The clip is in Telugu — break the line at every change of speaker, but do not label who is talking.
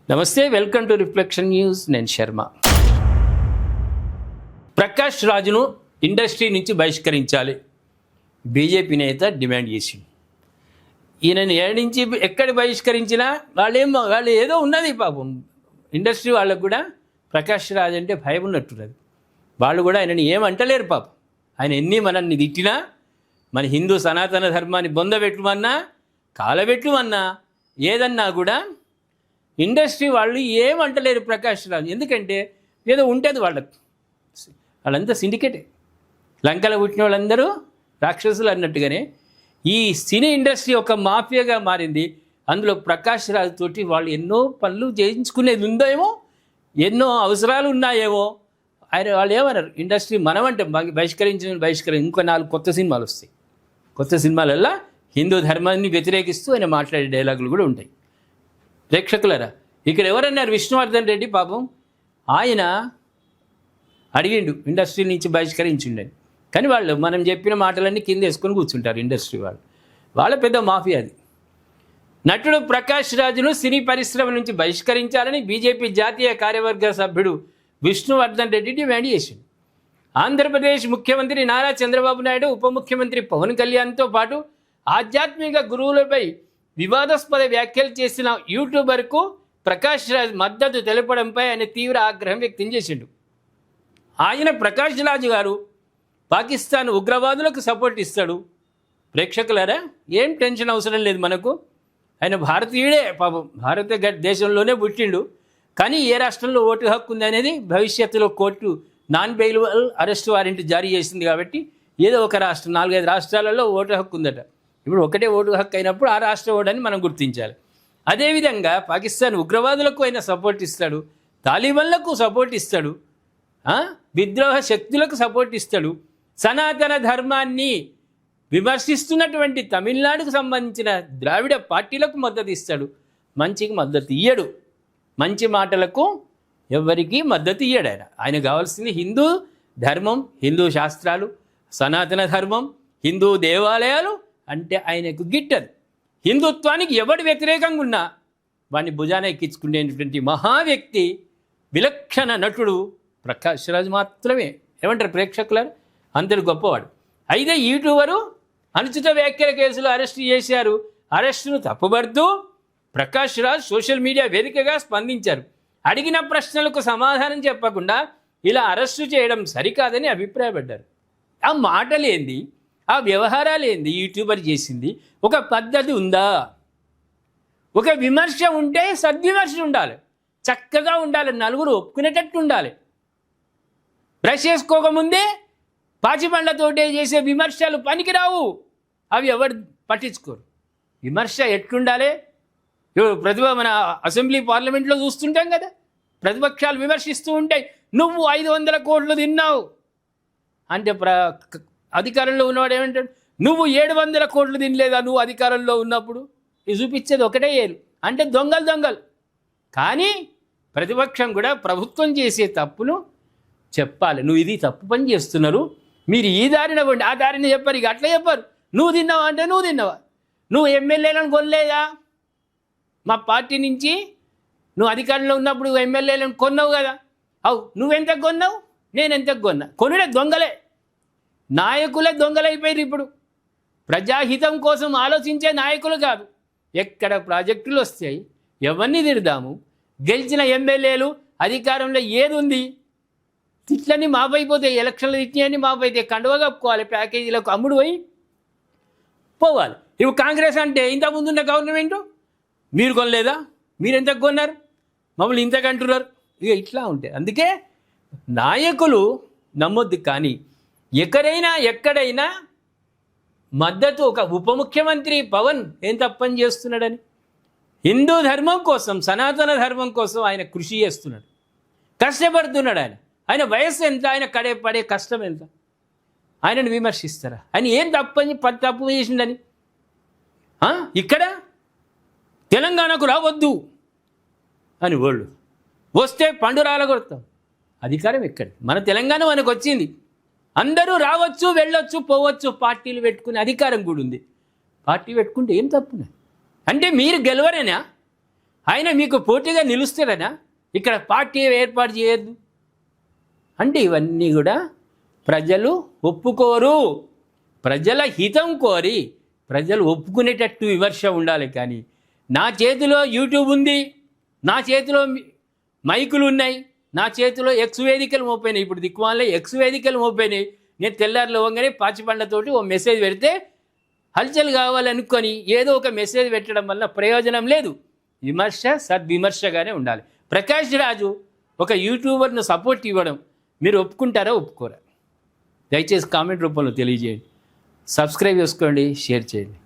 నమస్తే, వెల్కమ్ టు రిఫ్లెక్షన్ న్యూస్. నేను శర్మ. ప్రకాష్ రాజును ఇండస్ట్రీ నుంచి బహిష్కరించాలి బీజేపీ నేత డిమాండ్ చేసింది. ఈయనని ఏడు నుంచి ఎక్కడ బహిష్కరించినా వాళ్ళు ఏదో ఉన్నది పాపం. ఇండస్ట్రీ వాళ్ళకు కూడా ప్రకాష్ రాజ్ అంటే భయం ఉన్నట్టున్నది. వాళ్ళు కూడా ఆయనని ఏమంటలేరు పాపం. ఆయన ఎన్ని మనల్ని తిట్టినా, మన హిందూ సనాతన ధర్మాన్ని బొందబెట్టమన్నా, కాలబెట్టమన్నా, ఏదన్నా కూడా ఇండస్ట్రీ వాళ్ళు ఏమంటలేరు ప్రకాష్ రాజ్. ఎందుకంటే ఏదో ఉంటుంది వాళ్ళంతా సిండికేటే. లంకలో పుట్టిన వాళ్ళందరూ రాక్షసులు అన్నట్టుగానే ఈ సినీ ఇండస్ట్రీ ఒక మాఫియాగా మారింది. అందులో ప్రకాష్ రాజ్ తోటి వాళ్ళు ఎన్నో పనులు చేయించుకునేది ఉందేమో, ఎన్నో అవసరాలు ఉన్నాయేమో. వాళ్ళు ఏమన్నారు, ఇండస్ట్రీ మనమంటే బహిష్కరించి ఇంకో 4 కొత్త సినిమాలు వస్తాయి. కొత్త సినిమాలల్లో హిందూ ధర్మాన్ని వ్యతిరేకిస్తూ ఆయన మాట్లాడే డైలాగులు కూడా ఉంటాయి. ప్రేక్షకులరా, ఇక్కడ ఎవరన్నారు, విష్ణువర్ధన్ రెడ్డి పాపం ఆయన అడిగిండు ఇండస్ట్రీ నుంచి బహిష్కరించిండని. కానీ వాళ్ళు మనం చెప్పిన మాటలన్నీ కింద వేసుకొని కూర్చుంటారు ఇండస్ట్రీ వాళ్ళ పెద్ద మాఫియా అది. నటుడు ప్రకాష్ రాజును సినీ పరిశ్రమ నుంచి బహిష్కరించాలని బీజేపీ జాతీయ కార్యవర్గ సభ్యుడు విష్ణువర్ధన్ రెడ్డి డిమాండ్ చేసిండు. ఆంధ్రప్రదేశ్ ముఖ్యమంత్రి నారా చంద్రబాబు నాయుడు, ఉప ముఖ్యమంత్రి పవన్ కళ్యాణ్తో పాటు ఆధ్యాత్మిక గురువులపై వివాదాస్పద వ్యాఖ్యలు చేసిన యూట్యూబర్కు ప్రకాష్ రాజ్ మద్దతు తెలపడంపై ఆయన తీవ్ర ఆగ్రహం వ్యక్తం చేసిండు. ఆయన ప్రకాష్ రాజ్ గారు పాకిస్తాన్ ఉగ్రవాదులకు సపోర్ట్ ఇస్తాడు. ప్రేక్షకులారా, ఏం టెన్షన్ అవసరం లేదు మనకు. ఆయన భారతీయుడే పాపం, భారత దేశంలోనే పుట్టిండు. కానీ ఏ రాష్ట్రంలో ఓటు హక్కు ఉంది అనేది భవిష్యత్తులో court non bailable arrest warrant జారీ చేసింది. కాబట్టి ఏదో ఒక రాష్ట్రం, 4-5 రాష్ట్రాలలో ఓటు హక్కు ఉందట. ఇప్పుడు ఒకటే ఓటు హక్కు అయినప్పుడు ఆ రాష్ట్ర ఓటని మనం గుర్తించాలి. అదేవిధంగా పాకిస్తాన్ ఉగ్రవాదులకు ఆయన సపోర్ట్ ఇస్తాడు, తాలిబాన్లకు సపోర్ట్ ఇస్తాడు, విద్రోహ శక్తులకు సపోర్ట్ ఇస్తాడు. సనాతన ధర్మాన్ని విమర్శిస్తున్నటువంటి తమిళనాడుకు సంబంధించిన ద్రావిడ పార్టీలకు మద్దతు ఇస్తాడు. మంచికి మద్దతు ఇయ్యడు, మంచి మాటలకు ఎవరికి మద్దతు ఇయ్యడు. ఆయన కావాల్సింది హిందూ ధర్మం, హిందూ శాస్త్రాలు, సనాతన ధర్మం, హిందూ దేవాలయాలు అంటే ఆయనకు గిట్టదు. హిందుత్వానికి ఎవడు వ్యతిరేకంగా ఉన్నా వాడిని భుజాన ఎక్కించుకునేటువంటి మహా వ్యక్తి, విలక్షణ నటుడు ప్రకాష్ రాజ్ మాత్రమే. ఏమంటారు ప్రేక్షకులారు, అందరు గొప్పవాడు. అయితే యూట్యూబరు అనుచిత వ్యాఖ్యల కేసులో అరెస్టు చేశారు. అరెస్టును తప్పుపడుతూ ప్రకాష్ రాజ్ సోషల్ మీడియా వేదికగా స్పందించారు. అడిగిన ప్రశ్నలకు సమాధానం చెప్పకుండా ఇలా అరెస్టు చేయడం సరికాదని అభిప్రాయపడ్డారు. ఆ మాటలేంది, ఆ వ్యవహారాలు ఏంది, యూట్యూబర్ చేసింది ఒక పద్ధతి ఉందా? ఒక విమర్శ ఉంటే సద్విమర్శ ఉండాలి, చక్కగా ఉండాలి, నలుగురు ఒప్పుకునేటట్టు ఉండాలి. బ్రష్ చేసుకోకముందే పాచిపండ్లతోటే చేసే విమర్శలు పనికిరావు, అవి ఎవరు పట్టించుకోరు. విమర్శ ఎట్లుండాలి? మన అసెంబ్లీ పార్లమెంట్లో చూస్తుంటాం కదా, ప్రతిపక్షాలు విమర్శిస్తూ ఉంటాయి. నువ్వు 500 కోట్లు తిన్నావు అంటే అధికారంలో ఉన్నవాడు ఏమంటాడు, నువ్వు 700 కోట్లు తినలేదా నువ్వు అధికారంలో ఉన్నప్పుడు? ఇది చూపించేది ఒకటే ఏలు అంటే దొంగలు. కానీ ప్రతిపక్షం కూడా ప్రభుత్వం చేసే తప్పును చెప్పాలి. నువ్వు ఇది తప్పు పని చేస్తున్నారు, మీరు ఈ దారిన పోండి, ఆ దారిని చెప్పారు. ఇక అట్లా చెప్పారు. నువ్వు తిన్నావా అంటే నువ్వు తిన్నావా? నువ్వు ఎమ్మెల్యేలను కొనలేదా? మా పార్టీ నుంచి నువ్వు అధికారంలో ఉన్నప్పుడు ఎమ్మెల్యేలను కొన్నావు కదా. నువ్వెంత కొన్నావు, నేను ఎంత కొన్నా? కొనుడే దొంగలే, నాయకులే దొంగలైపోయారు. ఇప్పుడు ప్రజాహితం కోసం ఆలోచించే నాయకులు కాదు. ఎక్కడ ప్రాజెక్టులు వస్తాయి, ఎవరిని తిడదాము, గెలిచిన ఎమ్మెల్యేలు అధికారంలో ఏది ఉంది, తిట్లన్నీ మాపైపోతాయి, ఎలక్షన్లు తిట్టినవన్నీ మాపైతాయి. కండువ కప్పుకోవాలి, ప్యాకేజీలకు అమ్ముడు పోవాలి. ఇప్పుడు కాంగ్రెస్ అంటే ఇంతకుముందున్న గవర్నమెంటు మీరు కొనలేదా, మీరు ఎంతకు కొన్నారు, మమ్మల్ని ఇంతకంటున్నారు. ఇక ఇట్లా ఉంటాయి. అందుకే నాయకులు నమ్మొద్దు. కానీ ఎక్కడైనా మద్దతు, ఒక ఉప ముఖ్యమంత్రి పవన్ ఏం తప్పని చేస్తున్నాడని, హిందూ ధర్మం కోసం, సనాతన ధర్మం కోసం ఆయన కృషి చేస్తున్నాడు, కష్టపడుతున్నాడు. ఆయన వయస్సు ఎంత, ఆయన పడే కష్టం ఎంత? ఆయనను విమర్శిస్తారా? ఆయన ఏం తప్పు చేసిండని? ఇక్కడ తెలంగాణకు రావద్దు అని వాళ్ళు వస్తే పండు రాలగొడతాం. అధికారం ఎక్కడ? మన తెలంగాణ మనకు వచ్చింది, అందరూ రావచ్చు, వెళ్ళొచ్చు, పోవచ్చు, పార్టీలు పెట్టుకునే అధికారం కూడా ఉంది. పార్టీ పెట్టుకుంటే ఏం తప్పునా? అంటే మీరు గెలవరేనా? ఆయన మీకు పోటీగా నిలుస్తాడనా? ఇక్కడ పార్టీ ఏర్పాటు చేయొద్దు అంటే ఇవన్నీ కూడా ప్రజలు ఒప్పుకోరు. ప్రజల హితం కోరి ప్రజలు ఒప్పుకునేటట్టు విమర్శ ఉండాలి. కానీ నా చేతిలో యూట్యూబ్ ఉంది, నా చేతిలో మైకులు ఉన్నాయి, నా చేతిలో ఎక్స్ వేదికలు మోపోయినాయి. ఇప్పుడు దిక్కుమాలే ఎక్స్ వేదికలు మోపోయినాయి. నేను తెల్లారులో వంగనే పాచిపండ్లతోటి ఓ మెసేజ్ పెడితే హల్చల్ కావాలనుకొని ఏదో ఒక మెసేజ్ పెట్టడం వల్ల ప్రయోజనం లేదు. విమర్శ సద్విమర్శగానే ఉండాలి. ప్రకాష్ రాజు ఒక యూట్యూబర్ను సపోర్ట్ ఇవ్వడం మీరు ఒప్పుకుంటారా ఒప్పుకోరా? దయచేసి కామెంట్ రూపంలో తెలియజేయండి. సబ్స్క్రైబ్ చేసుకోండి, షేర్ చేయండి.